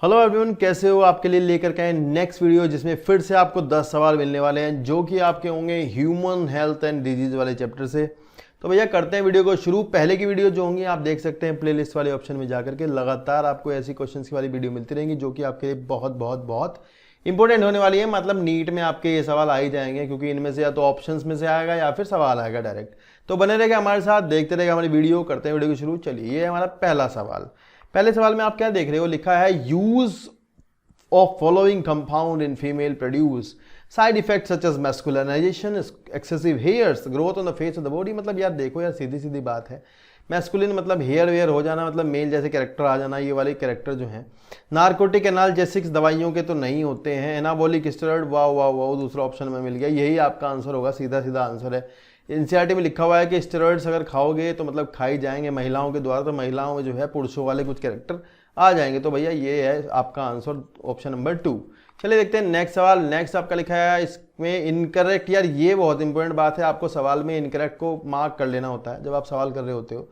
Hello everyone, कैसे हो? आपके लिए लेकर के आए नेक्स्ट वीडियो जिसमें फिर से आपको 10 सवाल मिलने वाले हैं जो कि आपके होंगे ह्यूमन हेल्थ एंड डिजीज वाले चैप्टर से। तो भैया करते हैं वीडियो को शुरू। पहले की वीडियो जो होंगी आप देख सकते हैं प्लेलिस्ट वाले ऑप्शन में जाकर के, लगातार आपको ऐसी क्वेश्चंस की वाली वीडियो मिलती रहेंगी जो कि आपके लिए बहुत बहुत बहुत इंपॉर्टेंट होने वाली है। मतलब नीट में आपके ये सवाल आ ही जाएंगे क्योंकि इनमें से या तो ऑप्शंस में से आएगा या फिर सवाल आएगा डायरेक्ट। तो बने रहेगा हमारे साथ, देखते रहेगा हमारी वीडियो। करते हैं वीडियो को शुरू। चलिए, ये है हमारा पहला सवाल। पहले सवाल में आप क्या देख रहे हो, लिखा है use of following compound in female produce side effects such as masculinization, excessive hairs, growth on the face of the body। मतलब यार देखो यार, सीधी सीधी बात है। मैस्कुलिन मतलब हेयर वेयर हो जाना, मतलब मेल जैसे कैरेक्टर आ जाना। ये वाले कैरेक्टर जो हैं नार्कोटिक एनाल्जेसिक्स दवाइयों के तो नहीं होते हैं। एनाबॉलिक स्टेरॉइड, वाह वाह वाह, दूसरा ऑप्शन में मिल गया। यही आपका आंसर होगा, सीधा सीधा आंसर है। एनसीईआरटी में लिखा हुआ है कि स्टेरॉइड्स अगर खाओगे तो मतलब खाई जाएंगे महिलाओं के द्वारा, तो महिलाओं में जो है पुरुषों वाले कुछ कैरेक्टर आ जाएंगे। तो भैया ये है आपका आंसर, ऑप्शन नंबर 2। चलिए देखते हैं नेक्स्ट सवाल। नेक्स्ट आपका लिखा है इसमें इनकरेक्ट। यार ये बहुत इंपॉर्टेंट बात है, आपको सवाल में इनकरेक्ट को मार्क कर लेना होता है जब आप सवाल कर रहे होते हो।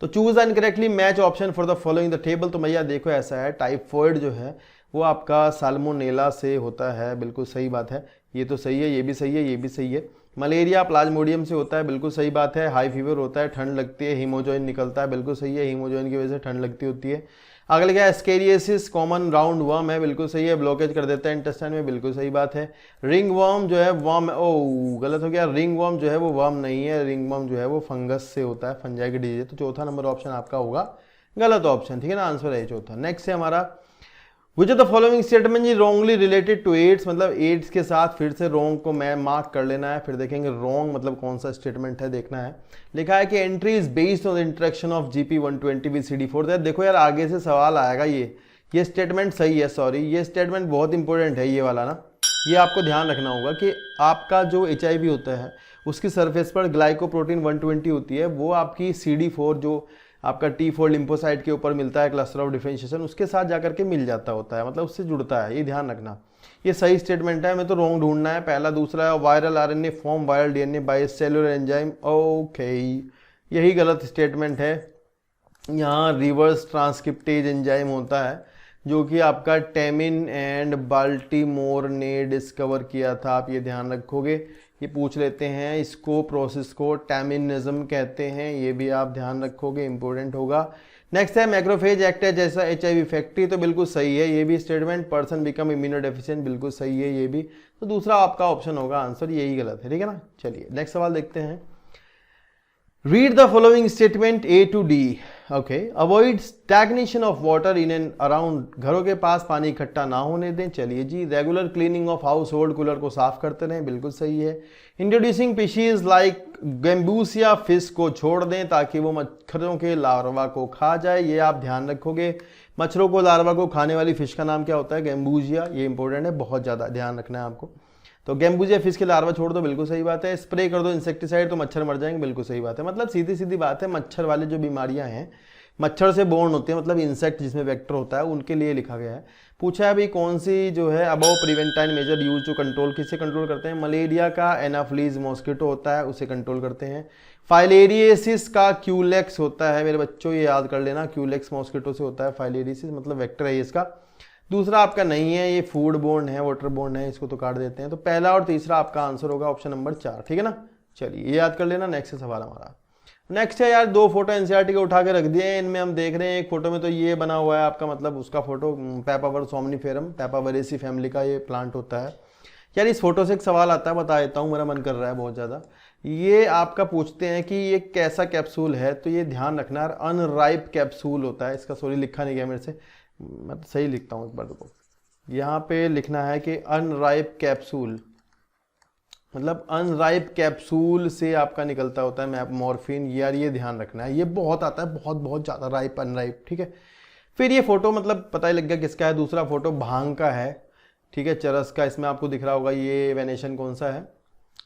तो choose the incorrectly match option for the following the table. तो भैया देखो ऐसा है, टाइफॉइड जो है वो आपका साल्मोनेला से होता है, बिल्कुल सही बात है। ये तो सही है, ये भी सही है, ये भी सही है। मलेरिया प्लाज्मोडियम से होता है, बिल्कुल सही बात है। हाई फीवर होता है, ठंड लगती है, हीमोजोइन निकलता है, बिल्कुल सही है। हीमोजोइन की वजह से ठंड लगती होती है। अगले क्या है, स्केरियसिस कॉमन राउंड वर्म है, बिल्कुल सही है। ब्लॉकेज कर देता है इंटेस्टाइन में, बिल्कुल सही बात है। रिंग वर्म जो है वर्म, ओ गलत हो गया। रिंग वर्म जो है वो वर्म नहीं है, रिंग वर्म जो है वो फंगस से होता है, फंजाई की डिजीज है। तो चौथा नंबर ऑप्शन आपका होगा गलत ऑप्शन, ठीक है ना। आंसर है चौथा। नेक्स्ट है हमारा, which of the following statement is wrongly related to AIDS. मतलब एड्स के साथ फिर से रॉन्ग को मैं मार्क कर लेना है, फिर देखेंगे रॉन्ग मतलब कौन सा स्टेटमेंट है देखना है। लिखा है कि entry is based on the interaction of GP120 with CD4। देखो यार आगे से सवाल आएगा, ये स्टेटमेंट सही है, सॉरी ये स्टेटमेंट बहुत इंपॉर्टेंट है, ये वाला ना। ये आपको ध्यान रखना होगा कि आपका जो HIV होता है उसकी सरफेस पर ग्लाइकोप्रोटीन 120 होती है, वो आपकी CD4 जो आपका T4 लिम्फोसाइट के ऊपर मिलता है, क्लस्टर ऑफ डिफरेंशिएशन, उसके साथ जाकर के मिल जाता होता है, मतलब उससे जुड़ता है। ये ध्यान रखना, ये सही स्टेटमेंट है। हमें तो रॉन्ग ढूंढना है। पहला, दूसरा है viral RNA form viral DNA by cellular enzyme. Okay, यही गलत स्टेटमेंट है। यहाँ रिवर्स ट्रांसक्रिप्टेज एंजाइम होता है जो कि आपका टेमिन एंड बाल्टीमोर ने डिस्कवर किया था, आप ये ध्यान रखोगे। ये पूछ लेते हैं, इसको प्रोसेस को टैमिनिज्म कहते हैं, ये भी आप ध्यान रखोगे, इंपॉर्टेंट होगा। नेक्स्ट है मैक्रोफेज एक्ट है जैसा HIV फैक्ट्री, तो बिल्कुल सही है ये भी स्टेटमेंट। पर्सन बिकम इम्यूनोडेफिशिएंट, बिल्कुल सही है ये भी। तो दूसरा आपका ऑप्शन होगा आंसर, यही गलत है, ठीक है ना। चलिए नेक्स्ट सवाल देखते हैं। Read the following statement A to D। Okay, avoid stagnation of water in and around. घरों के पास पानी इकट्ठा ना होने दें, चलिए जी। Regular cleaning of household, cooler को साफ करते रहें, बिल्कुल सही है। Introducing fishes like gambusia fish को छोड़ दें ताकि वो मच्छरों के लार्वा को खा जाए, ये आप ध्यान रखोगे। मच्छरों को लार्वा को खाने वाली फिश का नाम क्या होता है, गैम्बूसिया। ये इंपॉर्टेंट है, बहुत ज़्यादा ध्यान रखना है आपको। तो गैम्बूजिया फिश के लार्वा छोड़ दो, बिल्कुल सही बात है। स्प्रे कर दो इंसेक्टिसाइड तो मच्छर मर जाएंगे, बिल्कुल सही बात है। मतलब सीधी सीधी बात है, मच्छर वाली जो बीमारियां हैं मच्छर से बोर्न होती है, मतलब इंसेक्ट जिसमें वेक्टर होता है, उनके लिए लिखा गया है। पूछा है अभी कौन सी जो है above preventive measure use to control, किससे कंट्रोल करते हैं। मलेरिया का एनाफ्लीज मॉस्किटो होता है, उसे कंट्रोल करते हैं। फाइलेरियसिस का क्यूलेक्स होता है, मेरे बच्चों ये याद कर लेना, क्यूलेक्स मॉस्किटो से होता है फाइलेरियसिस, मतलब वेक्टर है इसका। दूसरा आपका नहीं है, ये फूड बोर्न है, वाटर बोर्न है, इसको तो काट देते हैं। तो पहला और तीसरा आपका आंसर होगा ऑप्शन नंबर 4, ठीक है ना। चलिए ये याद कर लेना। नेक्स्ट सवाल हमारा, नेक्स्ट है यार, 2 फोटो एनसीईआरटी के उठा के रख दिए हैं। इनमें हम देख रहे हैं एक फोटो में तो ये बना हुआ है आपका, मतलब उसका फोटो पेपावर सोमनीफेरम, पेपावरेसी फैमिली का ये प्लांट होता है। यार इस फोटो से एक सवाल आता है, बता देता हूँ, मेरा मन कर रहा है बहुत ज़्यादा। ये आपका पूछते हैं कि ये कैसा कैप्सूल है, तो ये ध्यान रखना यार, अनराइप कैप्सूल होता है इसका। सॉरी लिखा नहीं गया मेरे से, मैं तो सही लिखता हूँ एक बार को। यहाँ पे लिखना है कि अनराइप कैप्सूल, मतलब अनराइप कैप्सूल से आपका निकलता होता है मॉर्फिन। यार ये ध्यान रखना है, ये बहुत आता है, बहुत बहुत ज़्यादा, राइप अनराइप, ठीक है। फिर ये फोटो मतलब पता ही लग गया किसका है। दूसरा फोटो भांग का है, ठीक है, चरस का। इसमें आपको दिख रहा होगा ये वेनेशन कौन सा है,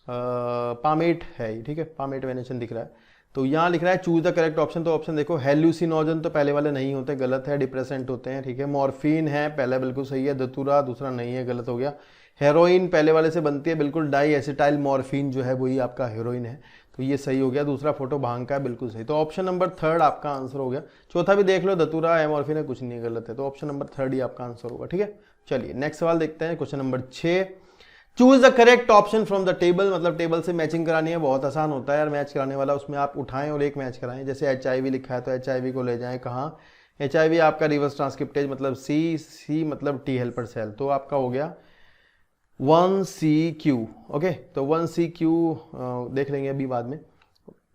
पामेट है, ठीक है, पामेट वेनेशन दिख रहा है। तो यहाँ लिख रहा है चूज द करेक्ट ऑप्शन। तो ऑप्शन देखो, हेल्यूसिनोजन तो पहले वाले नहीं होते, गलत है। डिप्रेसेंट होते हैं, ठीक है। मॉर्फिन है, पहला बिल्कुल सही है। दतूरा दूसरा नहीं है, गलत हो गया। हेरोइन पहले वाले से बनती है, बिल्कुल। डाई एसिटाइल मॉर्फिन जो है वही आपका हेरोइन है। तो ये सही हो गया। दूसरा फोटो भांग का है, बिल्कुल सही। तो ऑप्शन नंबर थर्ड आपका आंसर हो गया। चौथा भी देख लो, धतूरा एमॉर्फिन है, कुछ नहीं गलत है। तो ऑप्शन नंबर थर्ड ही आपका आंसर होगा, ठीक है। चलिए नेक्स्ट सवाल देखते हैं, question number 6। Choose the correct option from the table. मतलब टेबल से मैचिंग करानी है, बहुत आसान होता है यार मैच कराने वाला। उसमें आप उठाएं और एक मैच कराएं। जैसे HIV लिखा है तो HIV को ले जाएं कहाँ, HIV आपका रिवर्स ट्रांसक्रिप्टेज मतलब C मतलब T हेल्पर सेल। तो आपका हो गया 1CQ। ओके, तो 1CQ देख लेंगे अभी बाद में।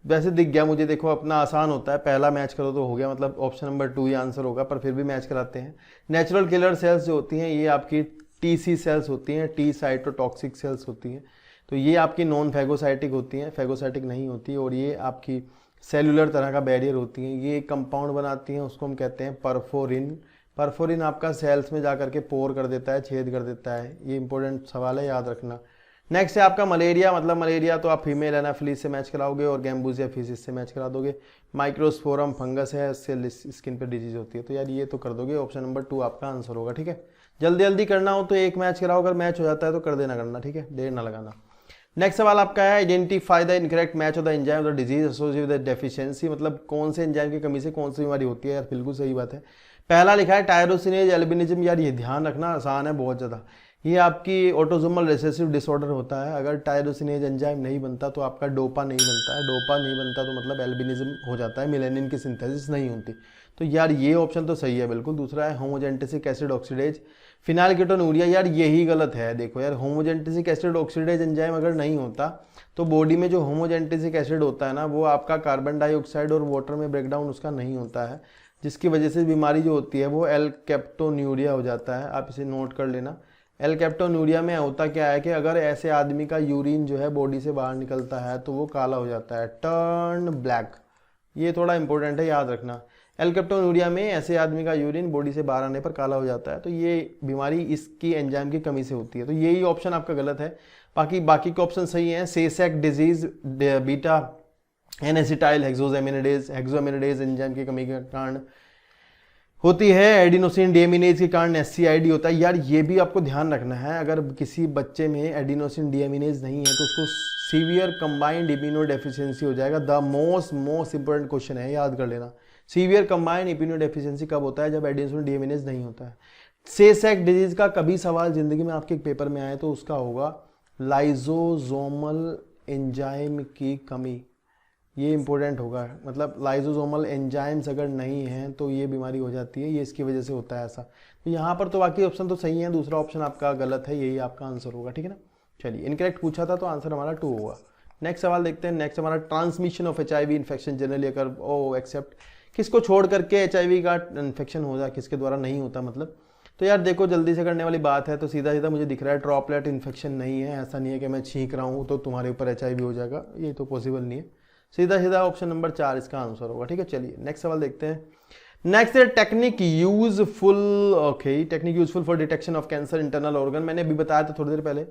वैसे दिख गया मुझे, देखो अपना आसान होता है, पहला मैच करो तो हो गया। मतलब ऑप्शन नंबर 2 ही आंसर होगा, पर फिर भी मैच कराते हैं। नेचुरल किलर सेल्स जो होती हैं ये आपकी TC सेल्स होती हैं, T साइटोटॉक्सिक सेल्स होती हैं। तो ये आपकी नॉन फैगोसाइटिक होती हैं, फैगोसाइटिक नहीं होती। और ये आपकी सेलुलर तरह का बैरियर होती हैं। ये एक कंपाउंड बनाती हैं, उसको हम कहते हैं परफोरिन। परफोरिन आपका सेल्स में जाकर के पोर कर देता है, छेद कर देता है। ये इंपॉर्टेंट सवाल है, याद रखना। नेक्स्ट है आपका मलेरिया। मतलब मलेरिया तो आप फीमेल एनाफिलीज से मैच कराओगे और गैम्बूजिया फिजिस से मैच करा दोगे। माइक्रोस्पोरम फंगस है, इससे स्किन पे डिजीज होती है। तो यार ये तो कर दोगे, ऑप्शन नंबर 2 आपका आंसर होगा, ठीक है। जल्दी जल्दी करना हो तो एक मैच कराओ, अगर मैच हो जाता है तो कर देना करना, ठीक है, देर ना लगाना। नेक्स्ट सवाल आपका है, identify the incorrect match of the enzyme of the disease associated with deficiency. मतलब कौन से एंजाइम की कमी से कौन सी बीमारी होती है। यार बिल्कुल सही बात है। पहला लिखा है टायरोसिनेज एल्बिनिज्म। यार ये ध्यान रखना, आसान है बहुत ज़्यादा। ये आपकी ऑटोसोमल रिसेसिव डिसऑर्डर होता है। अगर टायरोसिनेज एंजाइम नहीं बनता तो आपका डोपा नहीं बनता है। डोपा नहीं बनता तो मतलब एल्बिनिज्म हो जाता है, मेलानिन की सिंथेसिस नहीं होती। तो यार ये ऑप्शन तो सही है बिल्कुल। दूसरा है होमोजेंटेसिक एसिड ऑक्सीडेज फिनाइलकेटोनूरिया। यार यही गलत है। देखो यार, होमोजेंटेसिक एसिड ऑक्सीडेज एंजाइम अगर नहीं होता तो बॉडी में जो होमोजेंटेसिक एसिड होता है ना, वो आपका कार्बन डाइऑक्साइड और वाटर में ब्रेकडाउन उसका नहीं होता है, जिसकी वजह से बीमारी जो होती है वो एलकेप्टोन्यूरिया हो जाता है। आप इसे नोट कर लेना। एलकेप्टोन्यूरिया में होता क्या है कि अगर ऐसे आदमी का यूरिन जो है बॉडी से बाहर निकलता है तो वो काला हो जाता है, टर्न ब्लैक। ये थोड़ा इंपॉर्टेंट है, याद रखना। एलकेप्टोन्यूरिया में ऐसे आदमी का यूरिन बॉडी से बाहर आने पर काला हो जाता है। तो ये बीमारी इसकी एंजाइम की कमी से होती है। तो यही ऑप्शन आपका गलत है। बाकी के ऑप्शन सही हैं। सेसेक डिजीज बीटा एनेसिटाइल हेक्सोएमिनेडेज एंजाइम की कमी के कारण होती है। एडिनोसिन डीएमिनेज के कारण SCID होता है। यार ये भी आपको ध्यान रखना है, अगर किसी बच्चे में एडिनोसिन डीएमिनेज नहीं है तो उसको सीवियर कंबाइंड इम्यूनो डेफिशिएंसी हो जाएगा। द मोस्ट इंपॉर्टेंट क्वेश्चन है, याद कर लेना। सीवियर कंबाइंड इम्यूनो डेफिशिएंसी कब होता है, जब एडिनोसिन डीएमिनेज नहीं होता है। सेसेक डिजीज का कभी सवाल जिंदगी में आपके पेपर में आए तो उसका होगा लाइजोसोमल एंजाइम की कमी। ये इंपॉर्टेंट होगा। मतलब लाइजोसोमल एंजाइम्स अगर नहीं हैं तो ये बीमारी हो जाती है, ये इसकी वजह से होता है ऐसा। तो यहाँ पर तो बाकी ऑप्शन तो सही है, दूसरा ऑप्शन आपका गलत है, यही आपका आंसर होगा, ठीक है ना। चलिए इनकरेक्ट पूछा था तो आंसर हमारा 2 होगा। नेक्स्ट सवाल देखते हैं। नेक्स्ट हमारा transmission of HIV infection generally अगर एक्सेप्ट किसको छोड़ करके HIV का इन्फेक्शन हो जाए, किसके द्वारा नहीं होता मतलब। तो यार देखो जल्दी से करने वाली बात है, तो सीधा सीधा मुझे दिख रहा है ड्रॉपलेट इन्फेक्शन नहीं है। ऐसा नहीं है कि मैं छींक रहा हूँ तो तुम्हारे ऊपर HIV हो जाएगा, ये तो पॉसिबल नहीं है। सीधा सीधा ऑप्शन नंबर 4 इसका आंसर होगा, ठीक है। चलिए नेक्स्ट सवाल देखते हैं। नेक्स्ट है technique useful. Okay, technique useful for detection of cancer internal organ. मैंने अभी बताया था थोड़ी देर पहले,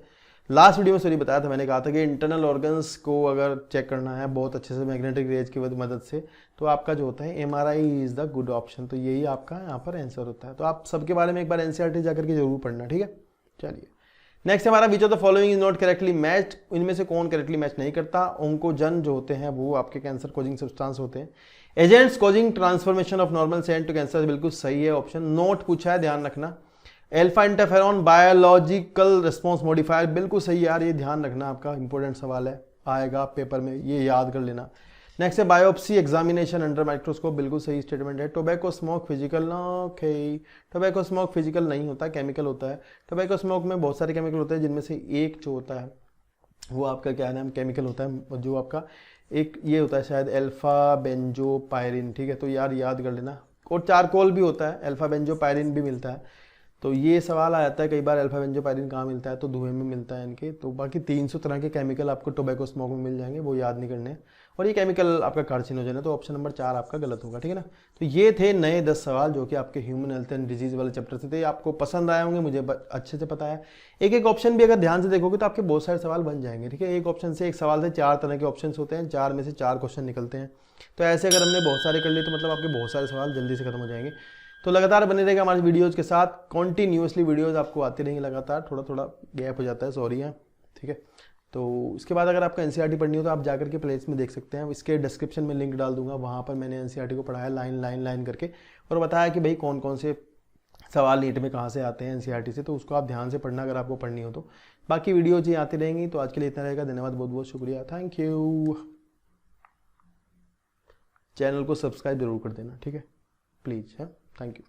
लास्ट वीडियो में सॉरी बताया था, मैंने कहा था कि इंटरनल ऑर्गन्स को अगर चेक करना है बहुत अच्छे से मैग्नेटिक रेज की मदद से, तो आपका जो होता है MRI is the good option. तो यही आपका यहाँ पर आंसर होता है। तो आप सबके बारे में एक बार NCERT जाकर के जरूर पढ़ना, ठीक है। चलिए नेक्स्ट हमारा which of the following is not correctly matched. इनमें से कौन करेक्टली मैच नहीं करता। ओंकोजन जो होते हैं वो आपके कैंसर कॉजिंग सब्सटेंस होते हैं। Agents causing transformation of normal cell to cancer, बिल्कुल सही है ऑप्शन। नोट पूछा है, ध्यान रखना। Alpha interferon biological response modifier, बिल्कुल सही यार, ये ध्यान रखना, आपका इंपॉर्टेंट सवाल है, आएगा पेपर में, ये याद कर लेना। नेक्स्ट है बायोप्सी एग्जामिनेशन अंडर माइक्रोस्कोप, बिल्कुल सही स्टेटमेंट है। Tobacco smoke physical, okay, tobacco smoke physical नहीं होता, केमिकल होता है। टोबैको स्मोक में बहुत सारे केमिकल होते हैं, जिनमें से एक जो होता है वो आपका क्या नाम केमिकल होता है, जो आपका एक ये होता है शायद अल्फा बेंजोपायरिन, ठीक है। तो यार याद कर लेना। और चारकोल भी होता है, अल्फा बेंजोपायरिन भी मिलता है। तो ये सवाल आ जाता है कई बार, अल्फा बेंजोपायरिन कहाँ मिलता है, तो धुएं में मिलता है इनके। तो बाकी 300 तरह के केमिकल आपको टोबैको स्मोक में मिल जाएंगे, वो याद नहीं करने। और ये केमिकल आपका कार्सिनोजन है, तो ऑप्शन नंबर 4 आपका गलत होगा, ठीक है ना। तो ये थे नए 10 सवाल जो कि आपके ह्यूमन हेल्थ एंड डिजीज वाले चैप्टर से थे। आपको पसंद आए होंगे, मुझे अच्छे से पता है। एक एक ऑप्शन भी अगर ध्यान से देखोगे तो आपके बहुत सारे सवाल बन जाएंगे, ठीक है। एक ऑप्शन से, एक सवाल से 4 तरह के ऑप्शन होते हैं, 4 में से 4 क्वेश्चन निकलते हैं। तो ऐसे अगर हमने बहुत सारे कर लिए तो मतलब आपके बहुत सारे सवाल जल्दी से खत्म हो जाएंगे। तो लगातार बने रहेगा हमारे वीडियोज़ के साथ, कॉन्टीन्यूसली वीडियोज़ आपको आती रहेंगी लगातार। थोड़ा थोड़ा गैप हो जाता है, सॉरी है, ठीक है। तो इसके बाद अगर आपको एनसीईआरटी पढ़नी हो तो आप जाकर के प्लेलिस्ट में देख सकते हैं, इसके डिस्क्रिप्शन में लिंक डाल दूंगा, वहाँ पर मैंने एनसीईआरटी को पढ़ाया लाइन लाइन लाइन करके और बताया कि भाई कौन कौन से सवाल नीट में कहाँ से आते हैं एनसीईआरटी से, तो उसको आप ध्यान से पढ़ना अगर आपको पढ़नी हो तो। बाकी वीडियो जी आती रहेंगी, तो आज के लिए इतना रहेगा। धन्यवाद, बहुत बहुत शुक्रिया, थैंक यू। चैनल को सब्सक्राइब जरूर कर देना, ठीक है, प्लीज़। हाँ, थैंक यू।